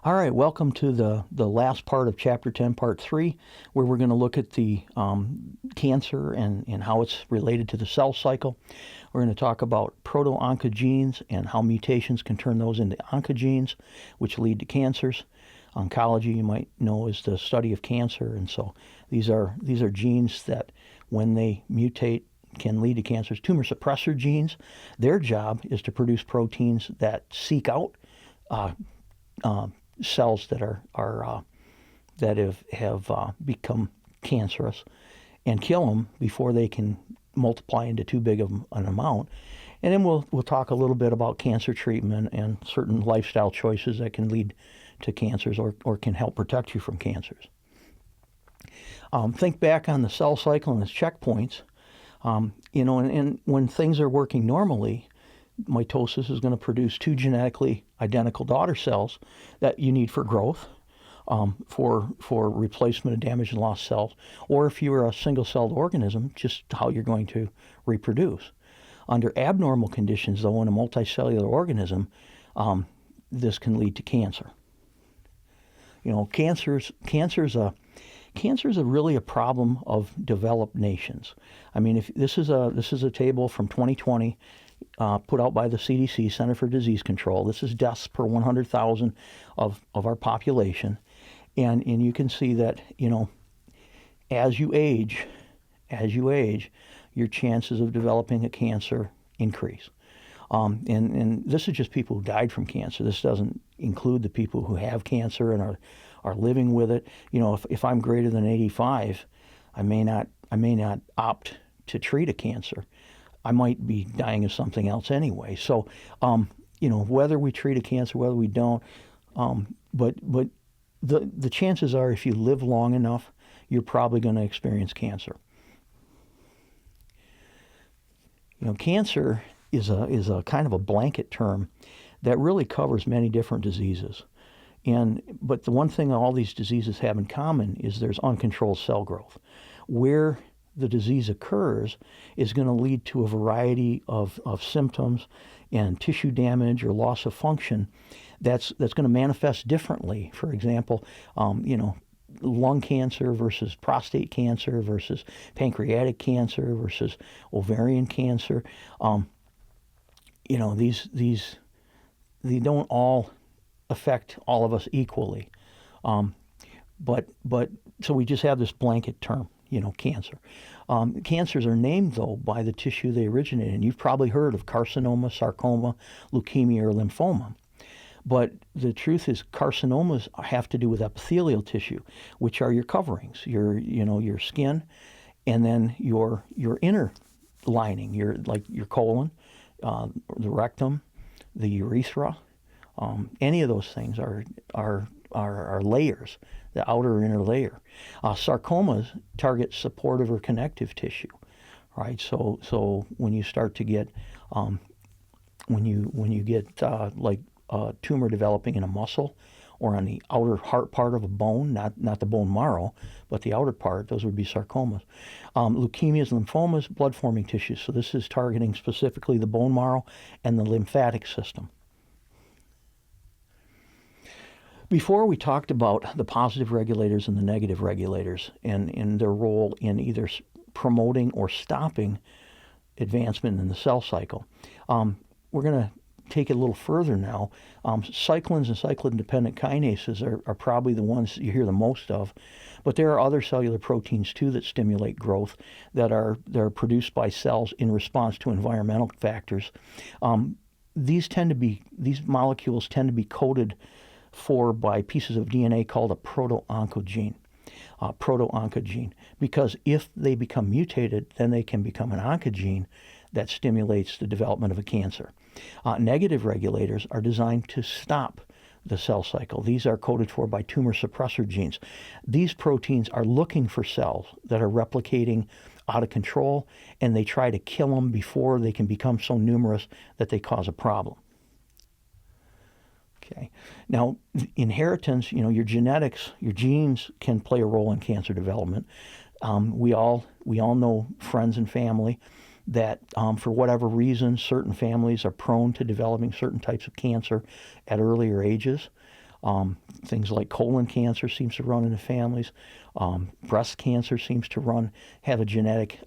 All right, welcome to the last part of Chapter 10, Part 3, where we're going to look at the cancer and how it's related to the cell cycle. We're going to talk about proto-oncogenes and how mutations can turn those into oncogenes, which lead to cancers. Oncology, you might know, is the study of cancer, and so these are genes that, when they mutate, can lead to cancers. Tumor suppressor genes, their job is to produce proteins that seek out cells that have become cancerous and kill them before they can multiply into too big of an amount. And then we'll talk a little bit about cancer treatment and certain lifestyle choices that can lead to cancers or can help protect you from cancers. Think back on the cell cycle and its checkpoints. And when things are working normally, mitosis is going to produce two genetically identical daughter cells that you need for growth, for replacement of damaged and lost cells, or if you're a single-celled organism, just how you're going to reproduce. Under abnormal conditions, though, in a multicellular organism, this can lead to cancer. Cancer's really a problem of developed nations. I mean, if this is a table from 2020. Put out by the CDC, Center for Disease Control. This is deaths per 100,000 of our population. And you can see that, as you age, your chances of developing a cancer increase. And this is just people who died from cancer. This doesn't include the people who have cancer and are living with it. If I'm greater than 85, I may not opt to treat a cancer. I might be dying of something else anyway. So, whether we treat a cancer, whether we don't, but the chances are, if you live long enough, you're probably going to experience cancer. Cancer is a kind of a blanket term that really covers many different diseases. But the one thing all these diseases have in common is there's uncontrolled cell growth. Where the disease occurs is going to lead to a variety of symptoms and tissue damage or loss of function that's going to manifest differently. For example, lung cancer versus prostate cancer versus pancreatic cancer versus ovarian cancer. These they don't all affect all of us equally. But so we just have this blanket term, cancer. Cancers are named, though, by the tissue they originate in. You've probably heard of carcinoma, sarcoma, leukemia, or lymphoma. But the truth is, carcinomas have to do with epithelial tissue, which are your coverings, your skin, and then your inner lining, your colon, the rectum, the urethra. Any of those things are layers, the outer or inner layer. Sarcomas target supportive or connective tissue, right? So when you start to get when you get a tumor developing in a muscle or on the outer heart part of a bone, not the bone marrow, but the outer part, those would be sarcomas. Leukemias, lymphomas, blood-forming tissues. So this is targeting specifically the bone marrow and the lymphatic system. Before, we talked about the positive regulators and the negative regulators and their role in either promoting or stopping advancement in the cell cycle. We're going to take it a little further now. Cyclins and cyclin-dependent kinases are probably the ones you hear the most of, but there are other cellular proteins too that stimulate growth that are produced by cells in response to environmental factors. These molecules tend to be coded for by pieces of DNA called a proto-oncogene, because if they become mutated, then they can become an oncogene that stimulates the development of a cancer. Negative regulators are designed to stop the cell cycle. These are coded for by tumor suppressor genes. These proteins are looking for cells that are replicating out of control, and they try to kill them before they can become so numerous that they cause a problem. Okay. Now, inheritance, your genetics, your genes can play a role in cancer development. We all know friends and family that for whatever reason, certain families are prone to developing certain types of cancer at earlier ages. Things like colon cancer seems to run in the families. Breast cancer seems to have a genetic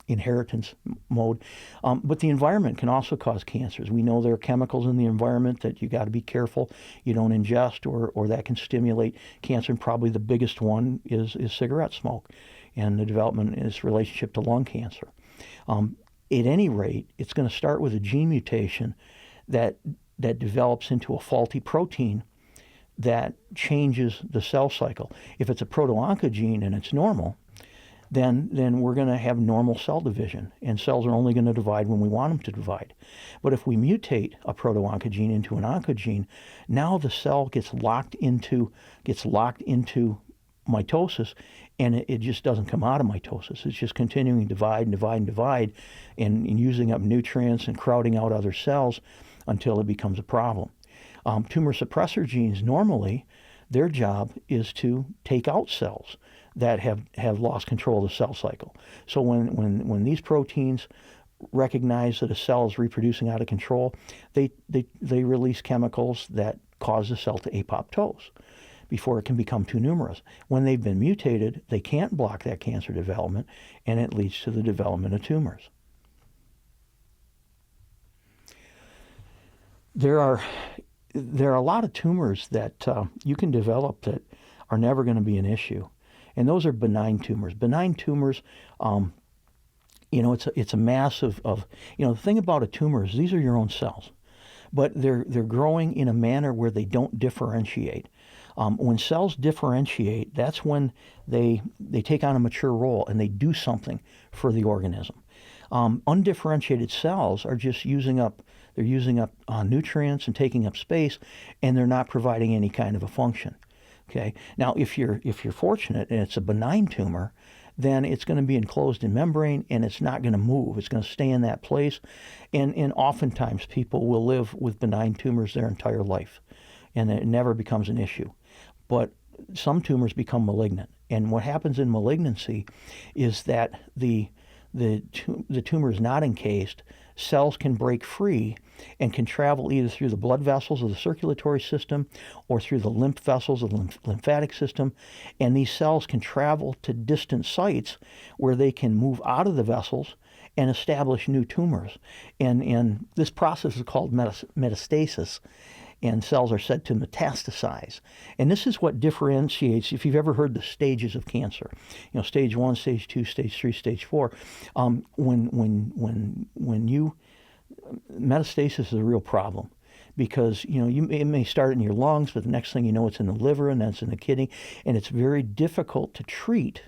inheritance mode. But the environment can also cause cancers. We know there are chemicals in the environment that you got to be careful you don't ingest, or that can stimulate cancer. And probably the biggest one is cigarette smoke and the development in its relationship to lung cancer. At any rate, it's going to start with a gene mutation that develops into a faulty protein that changes the cell cycle. If it's a proto-oncogene and it's normal, then we're going to have normal cell division, and cells are only going to divide when we want them to divide. But if we mutate a proto-oncogene into an oncogene, now the cell gets locked into mitosis, and it just doesn't come out of mitosis. It's just continuing to divide and divide and divide, and using up nutrients and crowding out other cells until it becomes a problem. Tumor suppressor genes, normally, their job is to take out cells that have lost control of the cell cycle. So when these proteins recognize that a cell is reproducing out of control, they release chemicals that cause the cell to apoptose before it can become too numerous. When they've been mutated, they can't block that cancer development, and it leads to the development of tumors. There are a lot of tumors that you can develop that are never going to be an issue. And those are benign tumors. Benign tumors, it's a mass of the thing about a tumor is these are your own cells, but they're growing in a manner where they don't differentiate. When cells differentiate, that's when they take on a mature role and they do something for the organism. Undifferentiated cells are just using up nutrients and taking up space, and they're not providing any kind of a function. Okay. Now, if you're fortunate and it's a benign tumor, then it's going to be enclosed in membrane and it's not going to move. It's going to stay in that place, and oftentimes people will live with benign tumors their entire life, and it never becomes an issue. But some tumors become malignant, and what happens in malignancy is that the tumor is not encased. Cells can break free and can travel either through the blood vessels of the circulatory system or through the lymph vessels of the lymphatic system. And these cells can travel to distant sites where they can move out of the vessels and establish new tumors. And this process is called metastasis. And cells are said to metastasize. And this is what differentiates, if you've ever heard the stages of cancer, stage 1, stage 2, stage 3, stage 4. Metastasis is a real problem, because it may start in your lungs, but the next thing you know, it's in the liver, and then it's in the kidney, and it's very difficult to treat.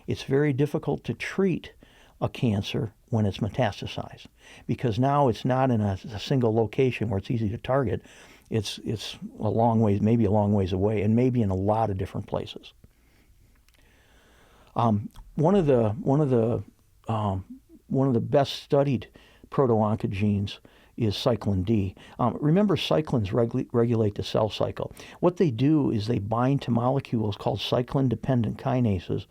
It's very difficult to treat a cancer when it's metastasized, because now it's not in a single location where it's easy to target. It's a long ways, maybe a long ways away, and maybe in a lot of different places. One of the best studied proto-oncogenes is cyclin D. Remember, cyclins regulate the cell cycle. What they do is they bind to molecules called cyclin-dependent kinases.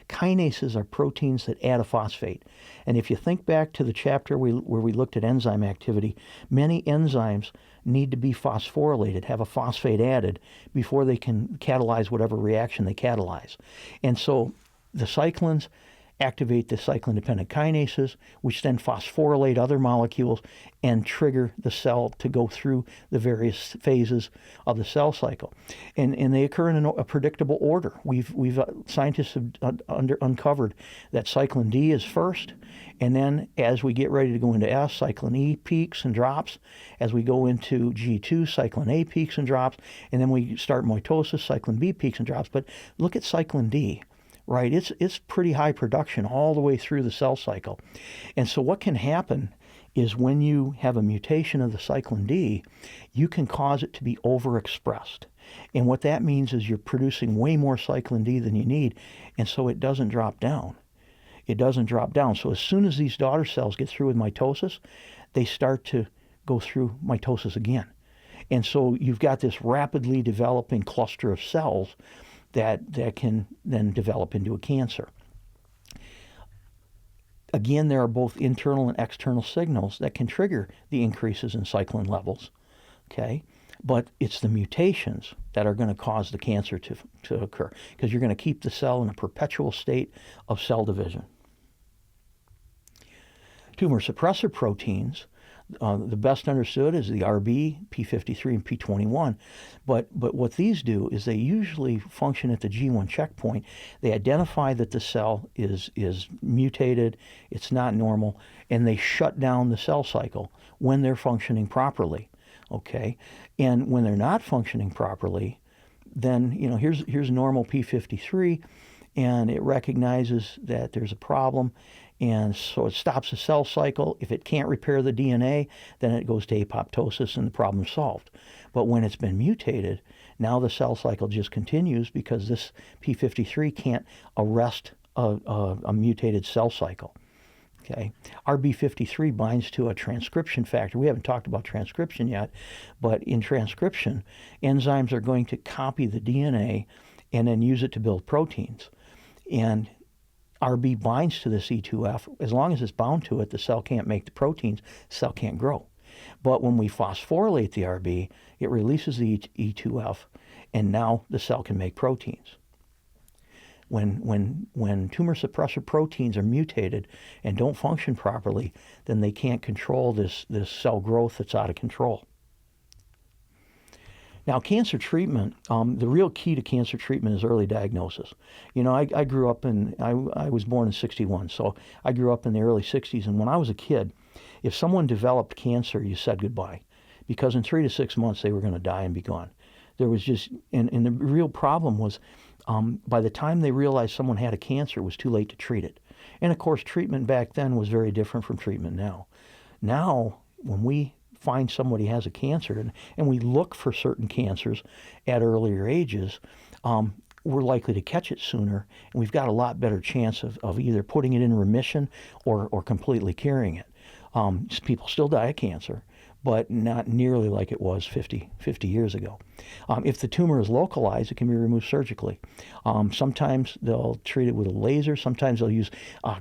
Kinases are proteins that add a phosphate. And if you think back to the chapter where we looked at enzyme activity, many enzymes need to be phosphorylated, have a phosphate added, before they can catalyze whatever reaction they catalyze. And so the cyclins activate the cyclin-dependent kinases, which then phosphorylate other molecules and trigger the cell to go through the various phases of the cell cycle. And they occur in a predictable order. Scientists have uncovered that cyclin D is first, and then as we get ready to go into S, cyclin E peaks and drops. As we go into G2, cyclin A peaks and drops, and then we start mitosis, cyclin B peaks and drops. But look at cyclin D. Right, it's pretty high production all the way through the cell cycle. And so what can happen is when you have a mutation of the cyclin D, you can cause it to be overexpressed. And what that means is you're producing way more cyclin D than you need, and so it doesn't drop down. It doesn't drop down. So as soon as these daughter cells get through with mitosis, they start to go through mitosis again. And so you've got this rapidly developing cluster of cells that can then develop into a cancer. Again, there are both internal and external signals that can trigger the increases in cyclin levels. Okay, But it's the mutations that are going to cause the cancer to occur, because you're going to keep the cell in a perpetual state of cell division. Tumor suppressor proteins, the best understood is the RB, P53, and P21. But what these do is they usually function at the G1 checkpoint. They identify that the cell is mutated, it's not normal, and they shut down the cell cycle when they're functioning properly. Okay? And when they're not functioning properly, then here's normal P53, and it recognizes that there's a problem, and so it stops the cell cycle. If it can't repair the DNA, then it goes to apoptosis and the problem's solved. But when it's been mutated, now the cell cycle just continues because this P53 can't arrest a mutated cell cycle. Okay, RB53 binds to a transcription factor. We haven't talked about transcription yet, but in transcription, enzymes are going to copy the DNA and then use it to build proteins. And RB binds to this E2F. As long as it's bound to it, the cell can't make the proteins, the cell can't grow. But when we phosphorylate the RB, it releases the E2F, and now the cell can make proteins. When tumor suppressor proteins are mutated and don't function properly, then they can't control this cell growth that's out of control. Now, cancer treatment, the real key to cancer treatment is early diagnosis. I grew up I was born in 61, so I grew up in the early 60s, and when I was a kid, if someone developed cancer, you said goodbye, because in 3 to 6 months they were going to die and be gone. There was just, and the real problem was, by the time they realized someone had a cancer, it was too late to treat it. And of course, treatment back then was very different from treatment now. Now, when we find somebody has a cancer and we look for certain cancers at earlier ages, we're likely to catch it sooner, and we've got a lot better chance of either putting it in remission or completely curing it. People still die of cancer, but not nearly like it was 50 years ago. If the tumor is localized, it can be removed surgically. Sometimes they'll treat it with a laser. Sometimes they'll use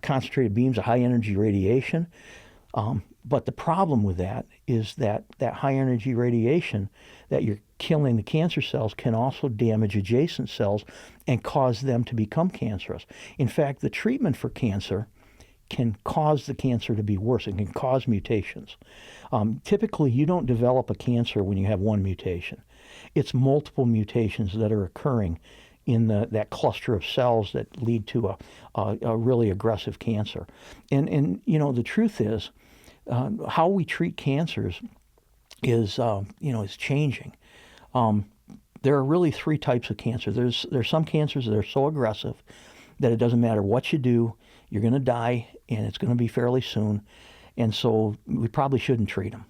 concentrated beams of high-energy radiation. But the problem with that is that high-energy radiation, that you're killing the cancer cells, can also damage adjacent cells and cause them to become cancerous. In fact, the treatment for cancer can cause the cancer to be worse. It can cause mutations. Typically, you don't develop a cancer when you have one mutation. It's multiple mutations that are occurring in that cluster of cells that lead to a really aggressive cancer. And the truth is, how we treat cancers is changing. There are really 3 types of cancer. There's some cancers that are so aggressive that it doesn't matter what you do, you're going to die, and it's going to be fairly soon. And so we probably shouldn't treat them,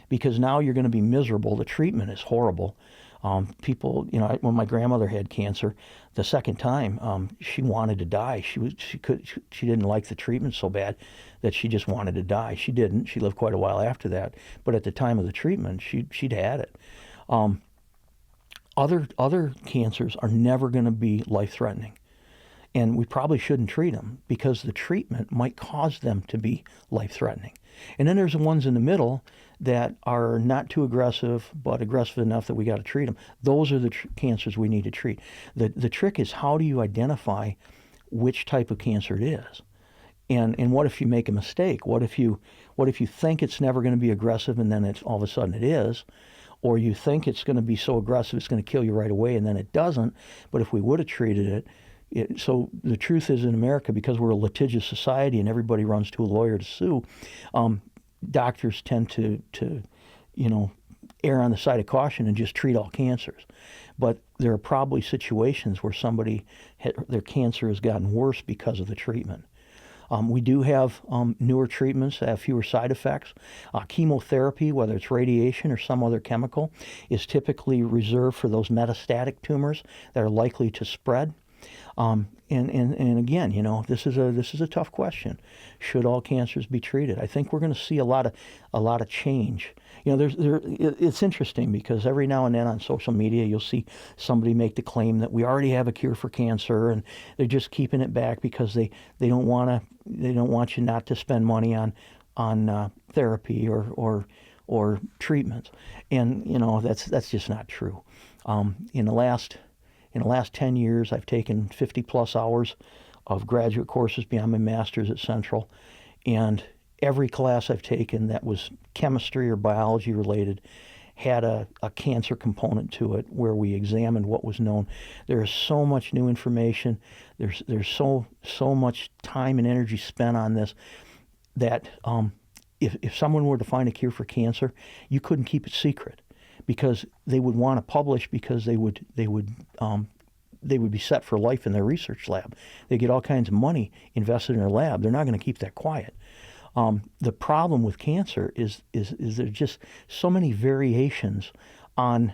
because now you're going to be miserable. The treatment is horrible. People, when my grandmother had cancer, the second time, she wanted to die. She didn't like the treatment so bad that she just wanted to die. She didn't. She lived quite a while after that. But at the time of the treatment, she'd had it. Other cancers are never going to be life-threatening. And we probably shouldn't treat them, because the treatment might cause them to be life-threatening. And then there's the ones in the middle that are not too aggressive, but aggressive enough that we got to treat them. Those are the cancers we need to treat. The trick is, how do you identify which type of cancer it is? And what if you make a mistake? What if you think it's never going to be aggressive, and then all of a sudden it is? Or you think it's going to be so aggressive it's going to kill you right away, and then it doesn't. But if we would have treated it, so the truth is, in America, because we're a litigious society and everybody runs to a lawyer to sue, doctors tend to err on the side of caution and just treat all cancers. But there are probably situations where their cancer has gotten worse because of the treatment. We do have newer treatments that have fewer side effects. Chemotherapy, whether it's radiation or some other chemical, is typically reserved for those metastatic tumors that are likely to spread. And again, this is a tough question. Should all cancers be treated? I think we're going to see a lot of change. It's interesting, because every now and then on social media you'll see somebody make the claim that we already have a cure for cancer, and they're just keeping it back because they don't want you not to spend money on therapy or or treatments. And that's just not true. In the last 10 years, I've taken 50 plus hours of graduate courses beyond my master's at Central, and every class I've taken that was chemistry or biology related had a cancer component to it, where we examined what was known. There is so much new information. There's so much time and energy spent on this that if someone were to find a cure for cancer, you couldn't keep it secret, because they would want to publish, because they would be set for life in their research lab. They get all kinds of money invested in their lab. They're not going to keep that quiet. The problem with cancer is there's just so many variations on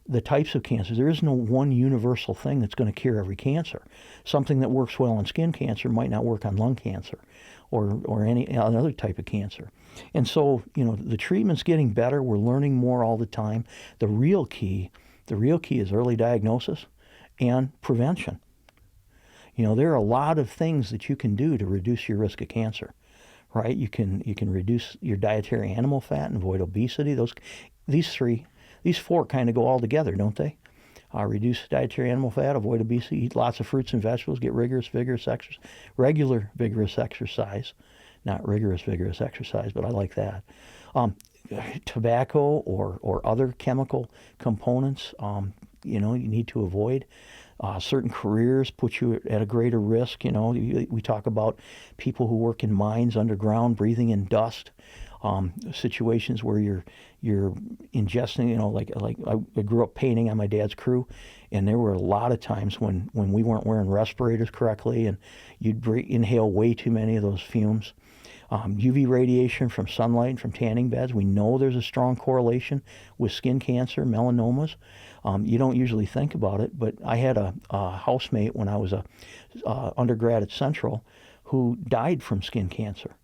the types of cancers. There is no one universal thing that's going to cure every cancer. Something that works well on skin cancer might not work on lung cancer or any another type of cancer. And so, the treatment's getting better. We're learning more all the time. The real key is early diagnosis and prevention. There are a lot of things that you can do to reduce your risk of cancer. Right? You can reduce your dietary animal fat and avoid obesity. These four kind of go all together, don't they? Reduce dietary animal fat, avoid obesity, eat lots of fruits and vegetables, get regular vigorous exercise, not rigorous vigorous exercise, but I like that. Tobacco or other chemical components, you need to avoid. Certain careers put you at a greater risk. We talk about people who work in mines underground, breathing in dust, situations where you're ingesting. Like I grew up painting on my dad's crew, and there were a lot of times when we weren't wearing respirators correctly, and you'd inhale way too many of those fumes. UV radiation from sunlight and from tanning beds. We know there's a strong correlation with skin cancer, melanomas. You don't usually think about it, but I had a housemate when I was a undergrad at Central who died from skin cancer.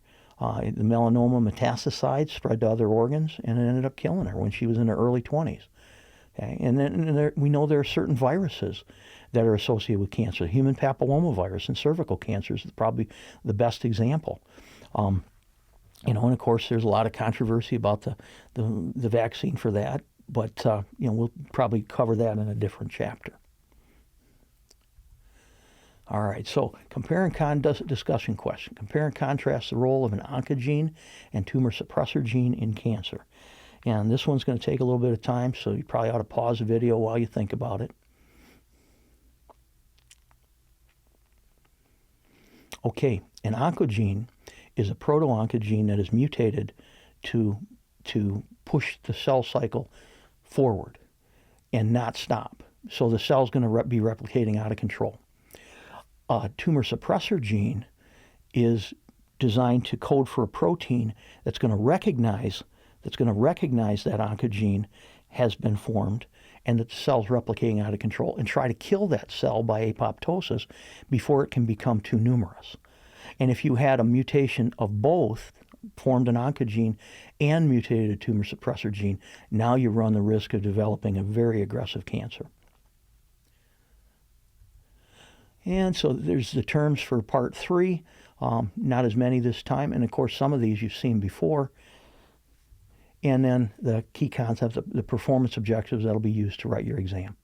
The melanoma metastasized, spread to other organs, and it ended up killing her when she was in her early 20s. Okay? And then we know there are certain viruses that are associated with cancer. Human papillomavirus and cervical cancer is probably the best example. And of course, there's a lot of controversy about the vaccine for that, but we'll probably cover that in a different chapter. All right, so compare and discussion question. Compare and contrast the role of an oncogene and tumor suppressor gene in cancer. And this one's going to take a little bit of time, so you probably ought to pause the video while you think about it. Okay, an oncogene is a proto-oncogene that is mutated to push the cell cycle forward and not stop. So the cell's going to be replicating out of control. A tumor suppressor gene is designed to code for a protein that's going to recognize that oncogene has been formed and that the cell's replicating out of control, and try to kill that cell by apoptosis before it can become too numerous. And if you had a mutation of both, formed an oncogene and mutated a tumor suppressor gene, now you run the risk of developing a very aggressive cancer. And so there's the terms for part 3, not as many this time, and of course some of these you've seen before. And then the key concepts, the performance objectives that'll be used to write your exam.